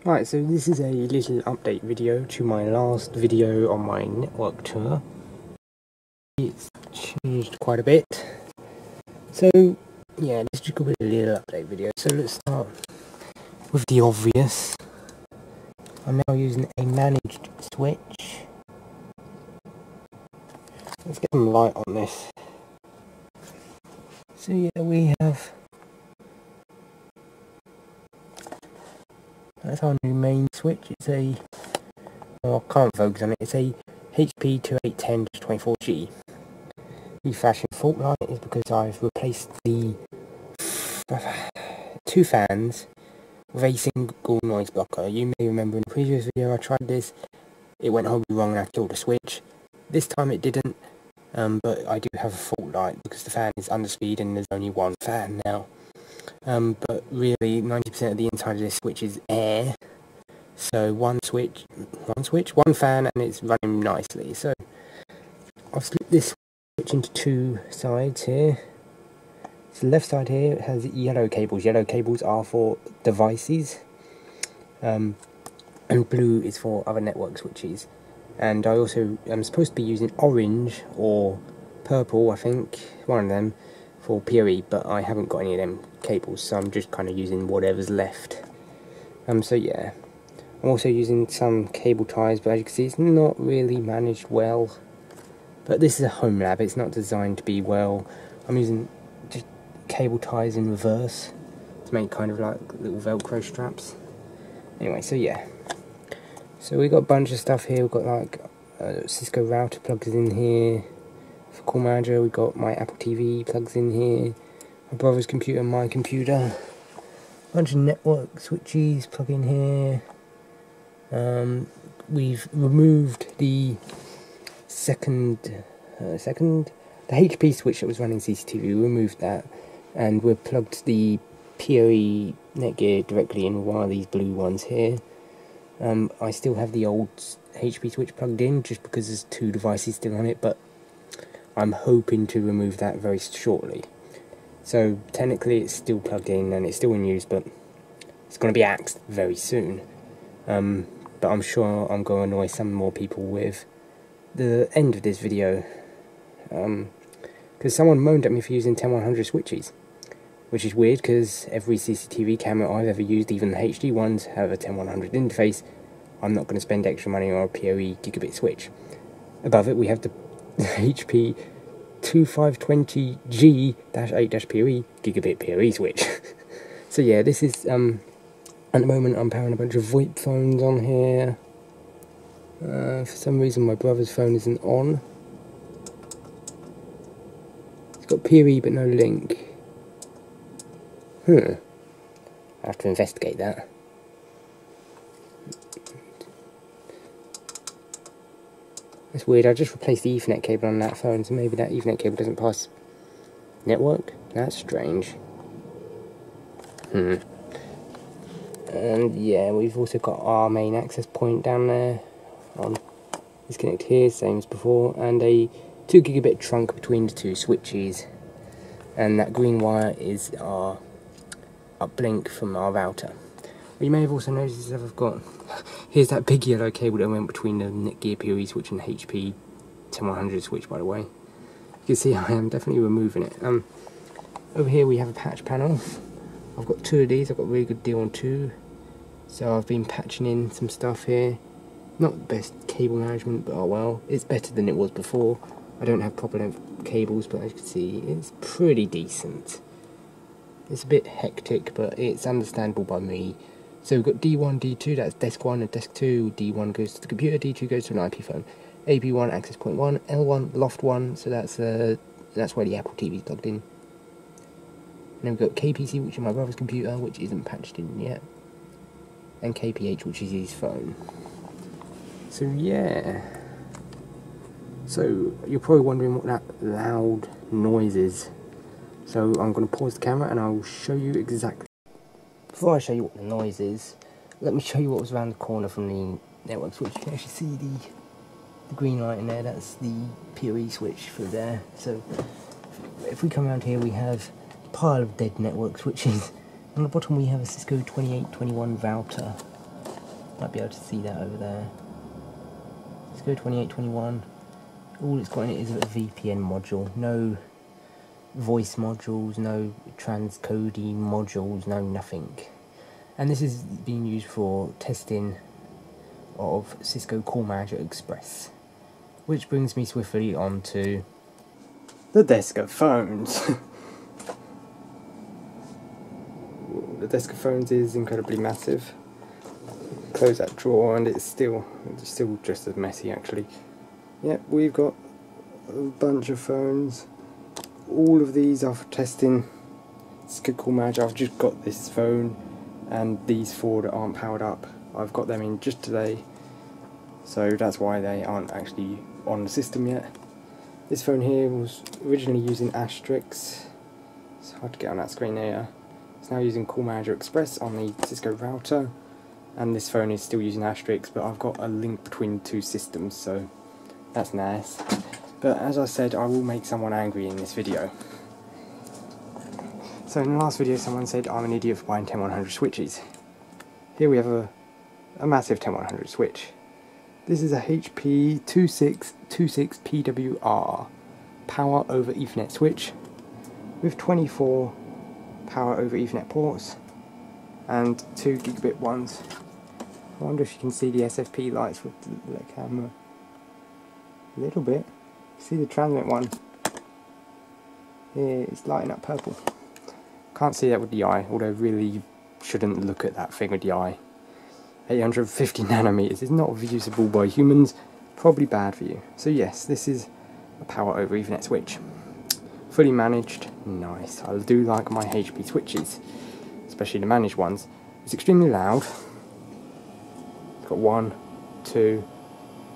Right, so this is a little update video to my last video on my network tour. It's changed quite a bit. So, yeah, this is just going to be a little update video. So let's start with the obvious. I'm now using a managed switch. Let's get some light on this. So yeah, we have... That's our new main switch. It's a... Well, I can't focus on it. It's a HP 2810-24G. The flashing fault light is because I've replaced the two fans with a single noise blocker. You may remember in the previous video I tried this. It went horribly wrong and I killed the switch. This time it didn't, but I do have a fault light because the fan is under speed and there's only one fan now. But really 90% of the inside of this switch is air. So one fan, and it's running nicely. So I've split this switch into two sides here. So the left side here has yellow cables. Yellow cables are for devices, and blue is for other network switches. And I also am supposed to be using orange or purple, I think, one of them, for PoE, but I haven't got any of them cables, so I'm just kind of using whatever's left. So yeah, I'm also using some cable ties, but as you can see, it's not really managed well. But this is a Homelab, it's not designed to be well. I'm using just cable ties in reverse to make kind of like little Velcro straps. Anyway, so yeah. So we got a bunch of stuff here. We've got like a Cisco router plugs in here. For Call Manager, we got my Apple TV plugs in here. My brother's computer, my computer. A bunch of network switches plug in here. We've removed the the HP switch that was running CCTV. We removed that, and we've plugged the PoE Netgear directly in with one of these blue ones here. I still have the old HP switch plugged in just because there's two devices still on it, but I'm hoping to remove that very shortly. So technically it's still plugged in and it's still in use, but it's going to be axed very soon. But I'm sure I'm going to annoy some more people with the end of this video, because someone moaned at me for using 10100 switches, which is weird because every CCTV camera I've ever used, even the HD ones, have a 10100 interface. I'm not going to spend extra money on a PoE gigabit switch. Above it we have the HP 2520G-8-PoE gigabit PoE switch. So yeah, this is at the moment I'm powering a bunch of VoIP phones on here. For some reason my brother's phone isn't on. It's got PoE but no link. I have to investigate that. That's weird, I just replaced the Ethernet cable on that phone, so maybe that Ethernet cable doesn't pass network? That's strange. And yeah, we've also got our main access point down there on disconnect here, same as before, and a 2 gigabit trunk between the two switches. And that green wire is our uplink from our router. You may have also noticed that I've got, here's that big yellow cable that went between the Netgear PoE switch and the HP 10100 switch, by the way. You can see I am definitely removing it. Over here we have a patch panel. I've got two of these. I've got a really good deal on two, so I've been patching in some stuff here. Not the best cable management, but oh well, it's better than it was before. I don't have proper length cables, but as you can see, it's pretty decent. It's a bit hectic, but it's understandable by me. So we've got D1, D2, that's desk 1 and desk 2. D1 goes to the computer, D2 goes to an IP phone. AP1, access point 1, L1, loft 1, so that's where the Apple TV is plugged in. And then we've got KPC, which is my brother's computer, which isn't patched in yet. And KPH, which is his phone. So yeah. So you're probably wondering what that loud noise is. So I'm going to pause the camera and I'll show you exactly. Before I show you what the noise is, let me show you what was around the corner from the network switch. You can actually see the green light in there. That's the PoE switch for there. So if we come around here, we have a pile of dead network switches. On the bottom we have a Cisco 2821 router. Might be able to see that over there. Cisco 2821. All it's got in it is a VPN module. No voice modules, no transcoding modules, no nothing. And this is being used for testing of Cisco Call Manager Express. Which brings me swiftly on to the desk of phones. The desk of phones is incredibly massive. Close that drawer and it's still just as messy actually. Yep, we've got a bunch of phones. All of these are for testing Cisco Call Manager. I've just got this phone and these 4 that aren't powered up. I've got them in just today, so that's why they aren't actually on the system yet. This phone here was originally using Asterisk. It's hard to get on that screen there. It's now using Call Manager Express on the Cisco router, and this phone is still using Asterisk, but I've got a link between the 2 systems, so that's nice. But as I said, I will make someone angry in this video. So in the last video someone said I'm an idiot for buying 10100 switches. Here we have a massive 10100 switch. This is a HP 2626 PWR Power over Ethernet switch with 24 Power over Ethernet ports and 2 gigabit ones. I wonder if you can see the SFP lights with the camera. A little bit. See the transmit one? Here, it's lighting up purple. Can't see that with the eye, although really you shouldn't look at that thing with the eye. 850 nanometers is not usable by humans, probably bad for you. So yes, this is a Power over Ethernet switch. Fully managed, nice. I do like my HP switches, especially the managed ones. It's extremely loud. It's got 1, 2,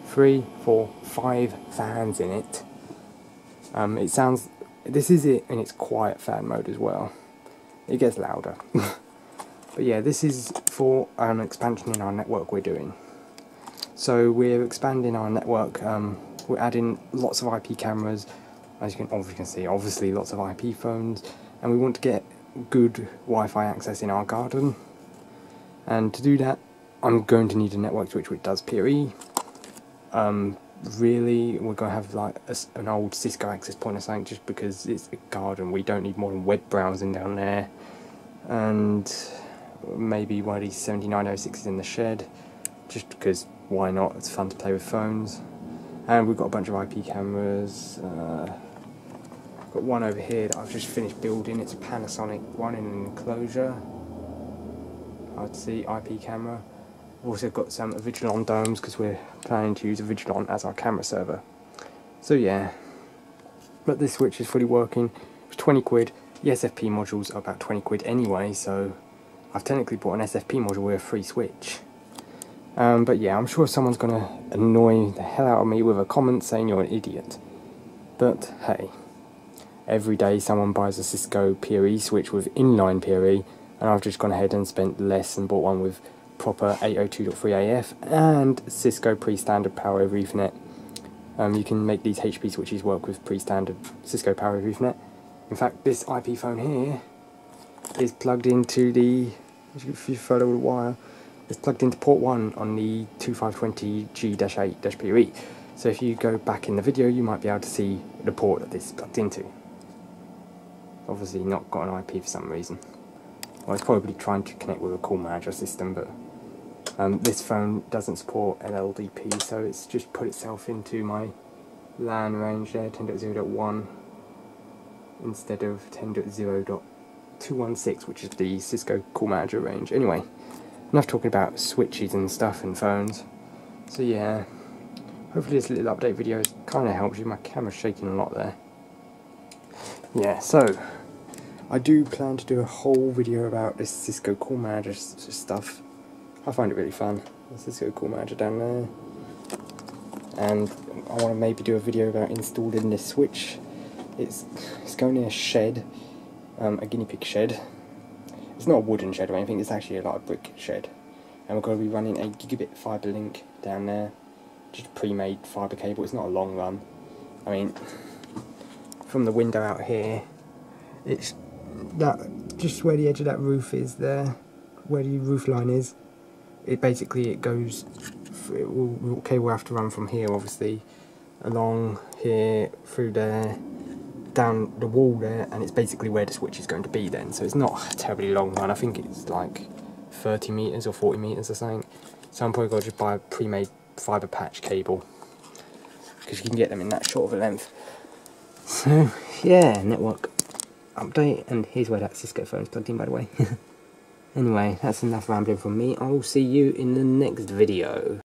3, 4, 5 fans in it. It sounds, this is it in its quiet fan mode as well. It gets louder. But yeah, this is for an expansion in our network we're doing. So we're expanding our network, we're adding lots of IP cameras, as you can see, obviously lots of IP phones, and we want to get good Wi-Fi access in our garden. And to do that, I'm going to need a network switch which does PoE. Really, we're going to have like an old Cisco access point or something, just because it's a garden. We don't need modern web browsing down there. And maybe one of these 7906s in the shed, just because why not? It's fun to play with phones. And we've got a bunch of IP cameras. Got one over here that I've just finished building. It's a Panasonic one in an enclosure. Hard to see, IP camera. We've also got some Vigilon domes because we're planning to use a Vigilon as our camera server. So yeah, but this switch is fully working. It's 20 quid. The SFP modules are about 20 quid anyway, so I've technically bought an SFP module with a free switch. But yeah, I'm sure someone's going to annoy the hell out of me with a comment saying you're an idiot. But hey, every day someone buys a Cisco PoE switch with inline PoE, and I've just gone ahead and spent less and bought one with proper 802.3 AF and Cisco pre-standard Power over Ethernet. You can make these HP switches work with pre-standard Cisco Power over Ethernet. In fact, this IP phone here is plugged into the, if you follow the wire, it's plugged into port 1 on the 2520G-8-PoE. So if you go back in the video, you might be able to see the port that this is plugged into. Obviously not got an IP for some reason. Well, it's probably trying to connect with a call manager system, but this phone doesn't support LLDP, so it's just put itself into my LAN range there, 10.0.1, instead of 10.0.216, which is the Cisco call manager range. Anyway, enough talking about switches and stuff and phones. So yeah, hopefully this little update video kind of helps you. My camera's shaking a lot there. Yeah, so I do plan to do a whole video about this Cisco call manager stuff. I find it really fun. The Cisco call manager down there. And I want to maybe do a video about installing this switch. It's going in a shed, a guinea pig shed. It's not a wooden shed or anything, it's actually like a brick shed. And we're going to be running a gigabit fibre link down there. Just a pre-made fibre cable, it's not a long run. I mean, from the window out here, it's that just where the edge of that roof is there, where the roof line is. it goes, cable will have to run from here obviously, along here, through there, down the wall there, and it's basically where the switch is going to be then. So it's not a terribly long one. I think it's like 30 meters or 40 meters or something. So I'm probably going to just buy a pre-made fibre patch cable, because you can get them in that short of a length. So yeah, network update, and here's where that Cisco phone is plugged in, by the way. Anyway, that's enough rambling from me. I will see you in the next video.